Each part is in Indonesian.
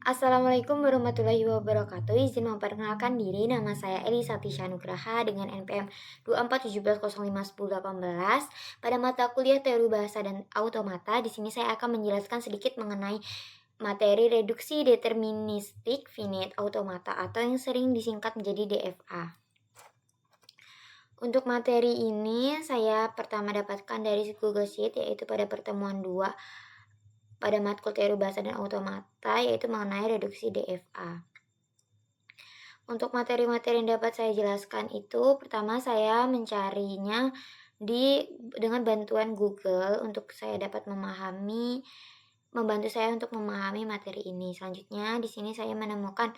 Assalamualaikum warahmatullahi wabarakatuh. Izin memperkenalkan diri, nama saya Elisa Tisha Nugraha dengan NPM 2417051018. Pada mata kuliah Teori Bahasa dan Automata, di sini saya akan menjelaskan sedikit mengenai materi reduksi deterministik finite automata atau yang sering disingkat menjadi DFA. Untuk materi ini saya pertama dapatkan dari Google Sheet, yaitu pada pertemuan 2 pada matkul teori bahasa dan automata, yaitu mengenai reduksi DFA. Untuk materi-materi yang dapat saya jelaskan itu, pertama saya mencarinya dengan bantuan Google untuk saya dapat membantu saya untuk memahami materi ini. Selanjutnya di sini saya menemukan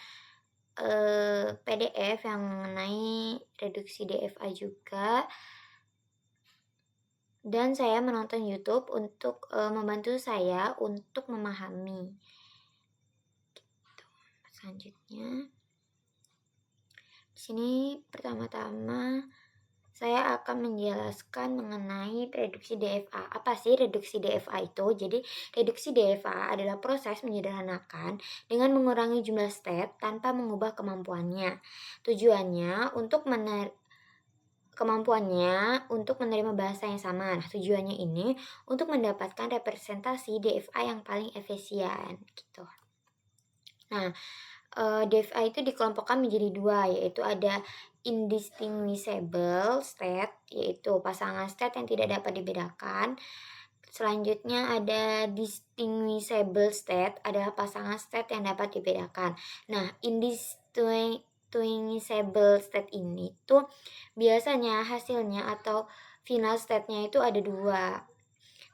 PDF yang mengenai reduksi DFA juga. Dan saya menonton YouTube untuk membantu saya untuk memahami. Selanjutnya, di sini pertama-tama saya akan menjelaskan mengenai reduksi DFA. Apa sih reduksi DFA itu? Jadi, reduksi DFA adalah proses menyederhanakan dengan mengurangi jumlah step tanpa mengubah kemampuannya. Tujuannya untuk menerima bahasa yang sama. Nah, tujuannya ini untuk mendapatkan representasi DFA yang paling efisien gitu. Nah, DFA itu dikelompokkan menjadi dua, yaitu ada indistinguishable state, yaitu pasangan state yang tidak dapat dibedakan. Selanjutnya ada distinguishable state, adalah pasangan state yang dapat dibedakan. Nah, indistinguishable state ini tuh biasanya hasilnya atau final state-nya itu ada dua.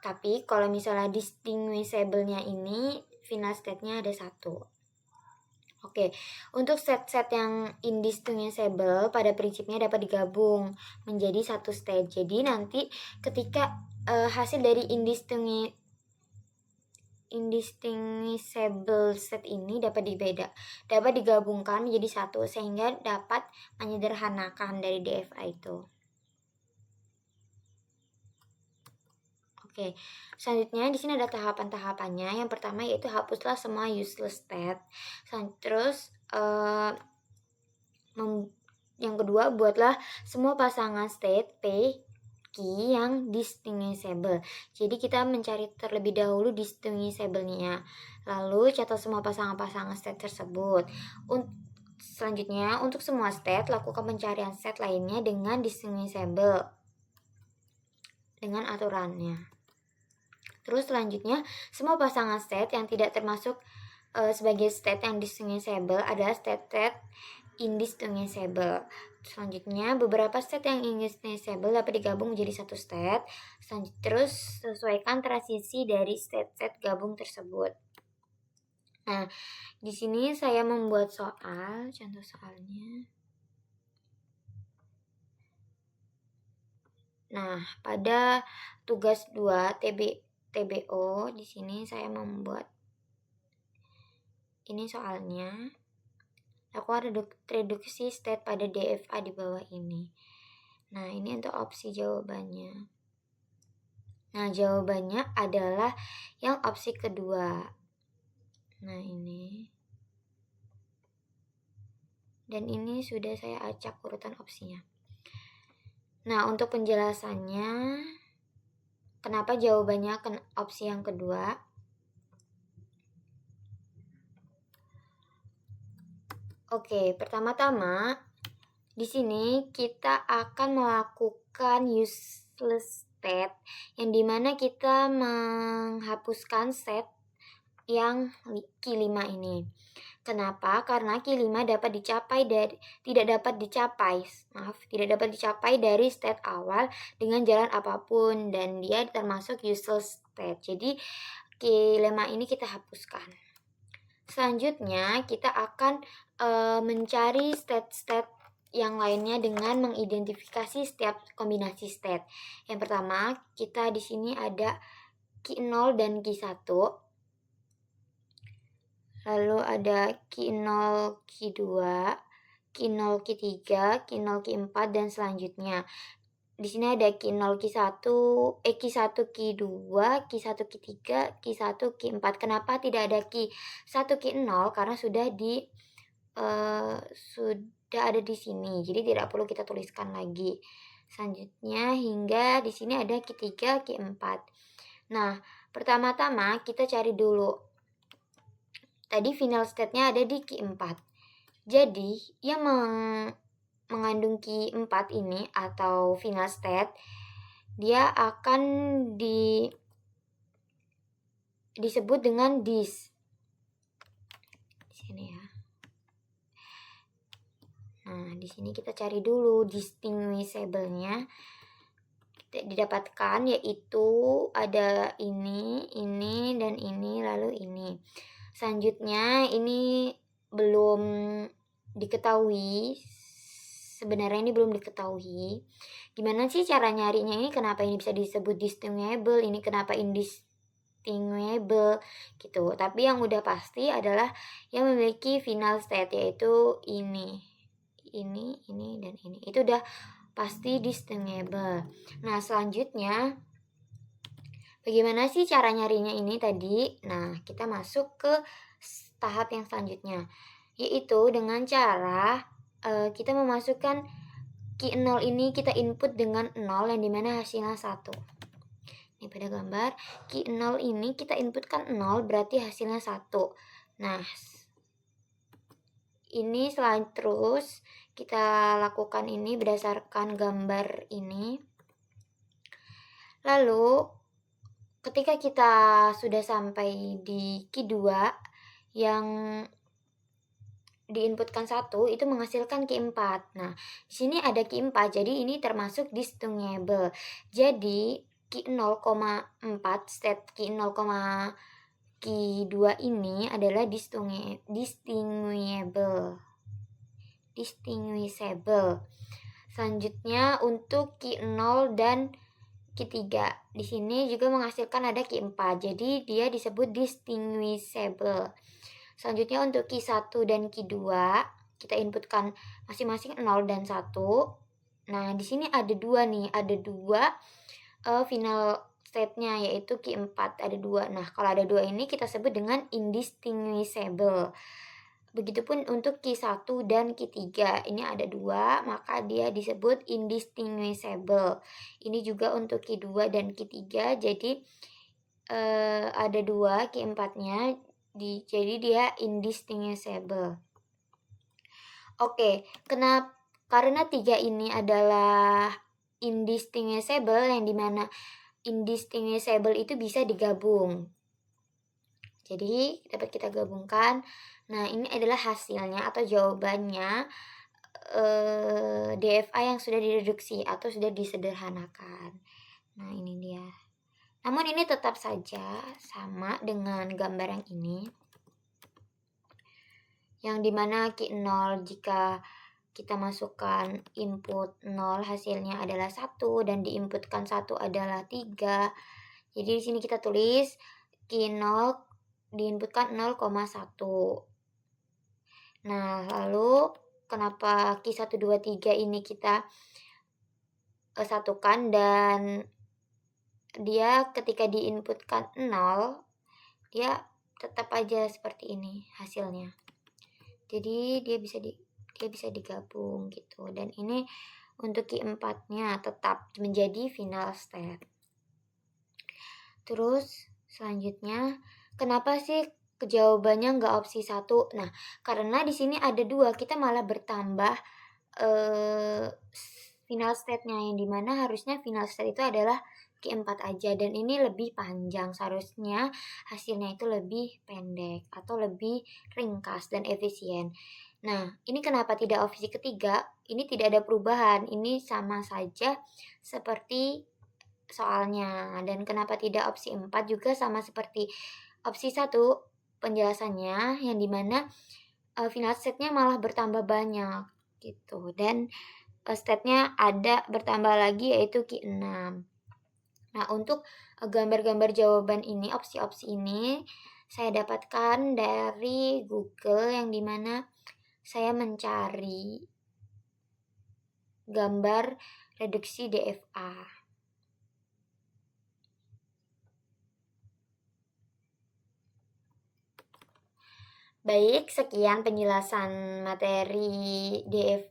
Tapi kalau misalnya distinguishable-nya ini final state-nya ada satu. Oke, untuk set-set yang indistinguishable pada prinsipnya dapat digabung menjadi satu state. Jadi nanti ketika hasil dari indistinguishable set ini dapat digabungkan menjadi satu sehingga dapat menyederhanakan dari DFA itu. Oke, selanjutnya di sini ada tahapan-tahapannya. Yang pertama yaitu hapuslah semua useless state. Terus yang kedua, buatlah semua pasangan state P Q yang distinguishable. Jadi kita mencari terlebih dahulu distinguishable-nya. Lalu catat semua pasangan-pasangan state tersebut. Selanjutnya, untuk semua state, lakukan pencarian set lainnya dengan distinguishable dengan aturannya. Terus selanjutnya, semua pasangan state yang tidak termasuk sebagai state yang distinguishable adalah state indistinguishable. Selanjutnya, beberapa state yang indistinguishable dapat digabung menjadi satu state. Terus sesuaikan transisi dari state-state gabung tersebut. Nah, di sini saya membuat contoh soalnya. Nah, pada tugas 2 TBO di sini saya membuat ini soalnya. Lakukan reduksi state pada DFA di bawah ini. Nah, ini untuk opsi jawabannya. Nah, jawabannya adalah yang opsi kedua. Nah, ini. Dan ini sudah saya acak urutan opsinya. Nah, untuk penjelasannya, kenapa jawabannya opsi yang kedua? Oke, pertama-tama di sini kita akan melakukan useless state yang dimana kita menghapuskan set yang Q5 ini. Kenapa? Karena Q5 tidak dapat dicapai dari state awal dengan jalan apapun dan dia termasuk useless state. Jadi Q5 ini kita hapuskan. Selanjutnya kita akan mencari state-state yang lainnya dengan mengidentifikasi setiap kombinasi state. Yang pertama, kita di sini ada Q0 dan Q1. Lalu ada Q0, Q2, Q0, Q3, Q0, Q4 dan selanjutnya. di sini ada Q0, Q1, Q1, Q2, Q1, Q3, Q1, Q4. Kenapa tidak ada Q1, Q0? Karena sudah ada di sini. Jadi tidak perlu kita tuliskan lagi. Selanjutnya hingga di sini ada Q3, Q4. Nah, pertama-tama kita cari dulu. Tadi final state-nya ada di Q4. Jadi, yang mengandung Q4 ini atau final state, dia akan disebut dengan this. Di sini ya. Nah, di sini kita cari dulu distinguishable-nya. Didapatkan yaitu ada ini, dan ini, lalu ini. Selanjutnya ini belum diketahui. Sebenarnya ini belum diketahui. Gimana sih cara nyarinya ini? Kenapa ini bisa disebut distinguishable? Ini kenapa indistinguishable gitu. Tapi yang udah pasti adalah yang memiliki final state yaitu ini, dan ini. Itu udah pasti distinguishable. Nah, selanjutnya bagaimana sih cara nyarinya ini tadi? Nah, kita masuk ke tahap yang selanjutnya, yaitu dengan cara kita memasukkan Q0 ini kita input dengan 0 yang dimana hasilnya 1. Ini pada gambar Q0 ini kita inputkan 0 berarti hasilnya 1. Nah, ini selain terus kita lakukan ini berdasarkan gambar ini. Lalu ketika kita sudah sampai di Q2 yang diinputkan 1 itu menghasilkan Q4. Nah, di sini ada Q4 jadi ini termasuk distinguishable. Jadi Q0,4 state Q2 ini adalah distinguishable. Selanjutnya untuk Q0 dan Q3. Di sini juga menghasilkan ada Q4. Jadi dia disebut distinguishable. Selanjutnya untuk Q1 dan Q2 kita inputkan masing-masing 0 dan 1. Nah, di sini ada dua nih, ada dua final state-nya yaitu Q4 ada 2. Nah, kalau ada 2 ini kita sebut dengan indistinguishable. Begitupun untuk Q1 dan Q3 ini ada 2, maka dia disebut indistinguishable. Ini juga untuk Q2 dan Q3 jadi ada 2 Q4-nya jadi dia indistinguishable. Oke, karena 3 ini adalah indistinguishable yang dimana indistinguishable itu bisa digabung. Jadi dapat kita gabungkan. Nah, ini adalah hasilnya atau jawabannya DFA yang sudah direduksi atau sudah disederhanakan. Nah, ini dia. Namun ini tetap saja sama dengan gambar yang ini. Yang dimana Q0 jika kita masukkan input 0 hasilnya adalah 1 dan diinputkan 1 adalah 3. Jadi di sini kita tulis Q0 diinputkan 0,1. Nah, lalu kenapa Q1, 2, 3 ini kita satukan dan dia ketika diinputkan 0 dia tetap aja seperti ini hasilnya. Jadi dia bisa digabung gitu. Dan ini untuk Q4-nya tetap menjadi final state. Terus selanjutnya kenapa sih jawabannya nggak opsi 1? Nah, karena di sini ada 2, kita malah bertambah final state-nya yang dimana harusnya final state itu adalah Q4 aja dan ini lebih panjang, seharusnya hasilnya itu lebih pendek atau lebih ringkas dan efisien. Nah, ini kenapa tidak opsi ketiga? Ini tidak ada perubahan, ini sama saja seperti soalnya. Dan kenapa tidak opsi 4 juga sama seperti opsi 1 penjelasannya yang dimana final state-nya malah bertambah banyak gitu. Dan state-nya ada bertambah lagi yaitu Q6. Nah, untuk gambar-gambar jawaban ini, opsi-opsi ini saya dapatkan dari Google yang dimana saya mencari gambar reduksi DFA. Baik, sekian penjelasan materi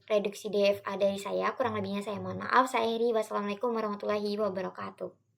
reduksi DFA dari saya. Kurang lebihnya saya mohon maaf. Saya akhiri. Wassalamualaikum warahmatullahi wabarakatuh.